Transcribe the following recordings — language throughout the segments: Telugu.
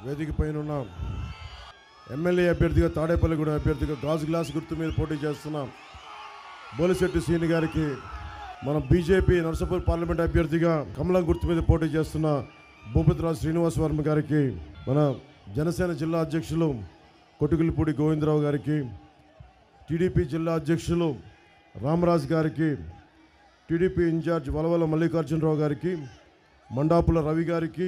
వేదిక పైన ఉన్న ఎమ్మెల్యే అభ్యర్థిగా తాడేపల్లిగూడెం అభ్యర్థిగా గాజు గ్లాస్ గుర్తు మీద పోటీ చేస్తున్న బోలిశెట్టి శ్రీని గారికి, మన బీజేపీ నర్సాపూర్ పార్లమెంట్ అభ్యర్థిగా కమలం గుర్తు మీద పోటీ చేస్తున్న భూపతిరాజు శ్రీనివాస్ వర్మ గారికి, మన జనసేన జిల్లా అధ్యక్షులు కొట్టుకులిపూడి గోవిందరావు గారికి, టీడీపీ జిల్లా అధ్యక్షులు రామరాజు గారికి, టీడీపీ ఇన్ఛార్జ్ వలవల మల్లికార్జునరావు గారికి, మండాపుల రవి గారికి,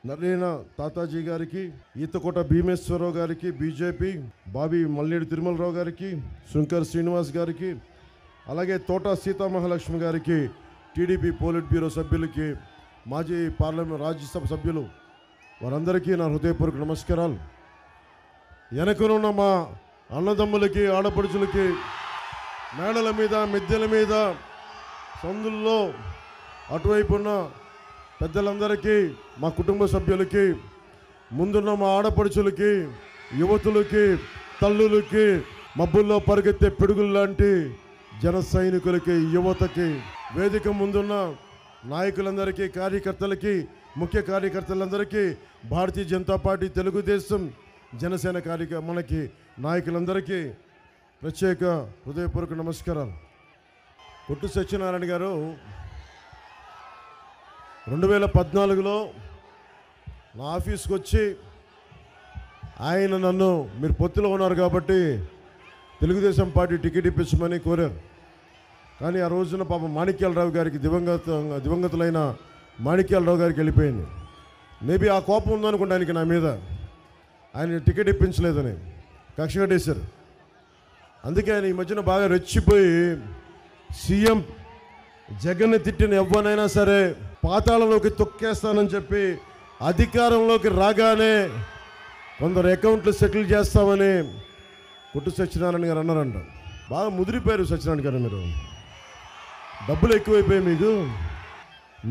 నరేన తాతాజీ గారికి, ఈతకోట భీమేశ్వరరావు గారికి, బీజేపీ బాబీ మల్లేడు తిరుమలరావు గారికి, శంకర్ శ్రీనివాస్ గారికి, అలాగే తోట సీతామహాలక్ష్మి గారికి, టీడీపీ పోలిట్ బ్యూరో సభ్యులకి, మాజీ పార్లమెంట్ రాజ్యసభ సభ్యులు వారందరికీ నా హృదయపూర్వక నమస్కారాలు. వెనకనున్న మా అన్నదమ్ములకి, ఆడపడుచులకి, మేడల మీద, మిద్దెల మీద, సందుల్లో అటువైపున్న పెద్దలందరికీ, మా కుటుంబ సభ్యులకి, ముందున్న మా ఆడపడుచులకి, యువతులకి, తల్లులకి, మబ్బుల్లో పరిగెత్తే పిడుగులు లాంటి జన సైనికులకి, యువతకి, వేదిక ముందున్న నాయకులందరికీ, కార్యకర్తలకి, ముఖ్య కార్యకర్తలందరికీ, భారతీయ జనతా పార్టీ, తెలుగుదేశం, జనసేన మనకి నాయకులందరికీ ప్రత్యేక హృదయపూర్వక నమస్కారాలు. కొట్టు సత్యనారాయణ గారు 2014లో నా ఆఫీస్కి వచ్చి ఆయన నన్ను, మీరు పొత్తులో ఉన్నారు కాబట్టి తెలుగుదేశం పార్టీ టికెట్ ఇప్పించమని కోరారు. కానీ ఆ రోజున పాపం మాణిక్యాలరావు గారికి, దివంగతులైన మాణిక్యాలరావు గారికి వెళ్ళిపోయింది. మేబీ ఆ కోపం ఉందనుకుంటా ఆయనకి నా మీద, ఆయన టికెట్ ఇప్పించలేదని కక్ష కట్టేశారు. అందుకే ఆయన ఈ మధ్యన బాగా రెచ్చిపోయి సీఎం జగన్ని తిట్టిన ఎవ్వనైనా సరే పాతాళంలోకి తొక్కేస్తానని చెప్పి అధికారంలోకి రాగానే కొందరు అకౌంట్లు సెటిల్ చేస్తామని కొట్టు సత్యనారాయణ గారు అన్నారంట. బాగా ముదిరిపోయారు సత్యనారాయణ గారు, మీరు డబ్బులు ఎక్కువైపోయాయి, మీకు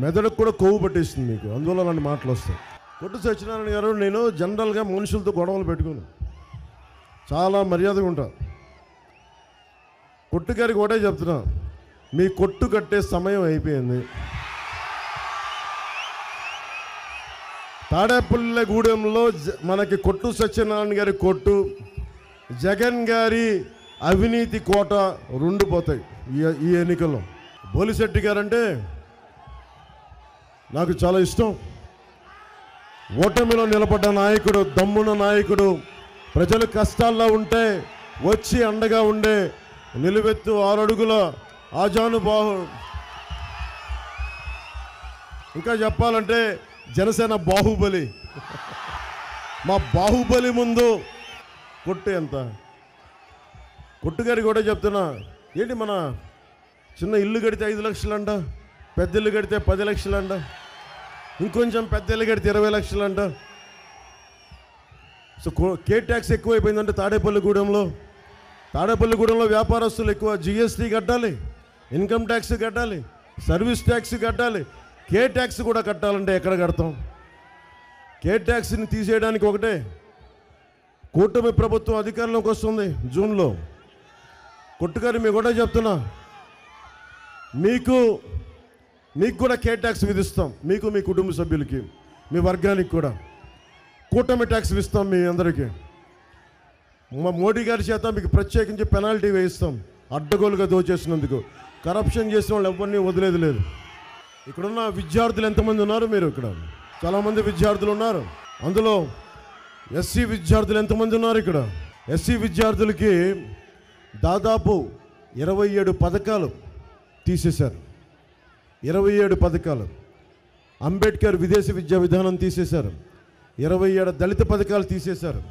మెదడుకు కూడా కొవ్వు పట్టేస్తుంది మీకు, అందువల్ల అలాంటి మాటలు వస్తాయి. కొట్టు సత్యనారాయణ గారు, నేను జనరల్గా మనుషులతో గొడవలు పెట్టుకోను, చాలా మర్యాదగా ఉంటా. కొట్టు గారికి ఒకటే చెప్తున్నా, మీ కొట్టు కట్టే సమయం అయిపోయింది. తాడేపల్లిగూడెంలో మనకి కొట్టు సత్యనారాయణ గారి కొట్టు, జగన్ గారి అవినీతి కోట రెండు పోతాయి ఈ ఎన్నికల్లో. బోలిశెట్టి గారంటే నాకు చాలా ఇష్టం. ఓటమిలో నిలబడ్డ నాయకుడు, దమ్మున నాయకుడు, ప్రజలు కష్టాల్లో ఉంటే వచ్చి అండగా ఉండే నిలువెత్తు 6 అడుగుల ఆజానుబాహు. ఇంకా చెప్పాలంటే జనసేన బాహుబలి. మా బాహుబలి ముందు కొట్టు ఎంత. కొట్టుగారికి కూడా చెప్తున్నా, ఏంటి మన చిన్న ఇల్లు కడితే 5 లక్షలంట, పెద్ద ఇల్లు కడితే 10 లక్షలంట, ఇంకొంచెం పెద్ద ఇల్లు కడితే 20 లక్షలంట. సో కే ట్యాక్స్ ఎక్కువైపోయిందంటే తాడేపల్లిగూడెంలో వ్యాపారస్తులు ఎక్కువ జిఎస్టీ కట్టాలి, ఇన్కమ్ ట్యాక్స్ కట్టాలి, సర్వీస్ ట్యాక్స్ కట్టాలి. కే ట్యాక్స్ కూడా కట్టాలంటే ఎక్కడ కడతాం? కే ట్యాక్స్ని తీసేయడానికి ఒకటే, కూటమి ప్రభుత్వం అధికారంలోకి వస్తుంది జూన్లో. కొట్టుగారు మీకు కూడా చెప్తున్నా, మీకు కూడా కే ట్యాక్స్ విధిస్తాం, మీకు, మీ కుటుంబ సభ్యులకి, మీ వర్గానికి కూడా కూటమి ట్యాక్స్ ఇస్తాం. మీ అందరికీ మా మోడీ గారి చేత మీకు ప్రత్యేకించి పెనాల్టీ వేయిస్తాం, అడ్డగోలుగా దోచేసినందుకు. కరప్షన్ చేసిన వాళ్ళు ఎవరిని వదిలేదు లేదు. ఇక్కడున్న విద్యార్థులు ఎంతమంది ఉన్నారు? మీరు ఇక్కడ చాలామంది విద్యార్థులు ఉన్నారు. అందులో ఎస్సీ విద్యార్థులు ఎంతమంది ఉన్నారు? ఇక్కడ ఎస్సీ విద్యార్థులకి దాదాపు 27 పథకాలు తీసేశారు. 27 పథకాలు. అంబేద్కర్ విదేశీ విద్యా విధానం తీసేశారు. 27 దళిత పథకాలు తీసేశారు.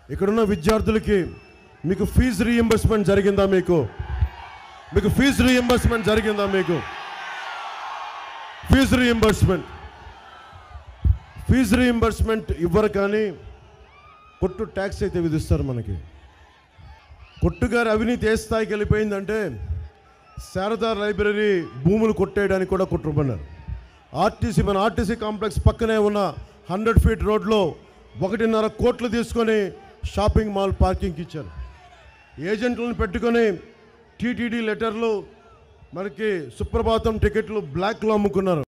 ఇక్కడున్న విద్యార్థులకి మీకు ఫీజు రీయింబర్స్మెంట్ జరిగిందా? మీకు ఫీజు రీయింబర్స్మెంట్ జరిగిందా? మీకు ఫీజు రీయింబర్స్మెంట్ ఇవ్వరు, కానీ కొట్టు ట్యాక్స్ అయితే విధిస్తారు మనకి. కొట్టుగారి అవినీతి ఏ స్థాయికి వెళ్ళిపోయిందంటే శారదా లైబ్రరీ భూములు కొట్టేయడానికి కూడా కుట్రపన్నారు. మన ఆర్టీసీ కాంప్లెక్స్ పక్కనే ఉన్న 100 ఫీట్ రోడ్లో 1.5 కోట్లు తీసుకొని షాపింగ్ మాల్ పార్కింగ్కి ఇచ్చారు. ఏజెంట్లను పెట్టుకొని టీటీడీ లెటర్లు, మనకి సుప్రభాతం టికెట్లు బ్లాక్లో అమ్ముకున్నారు.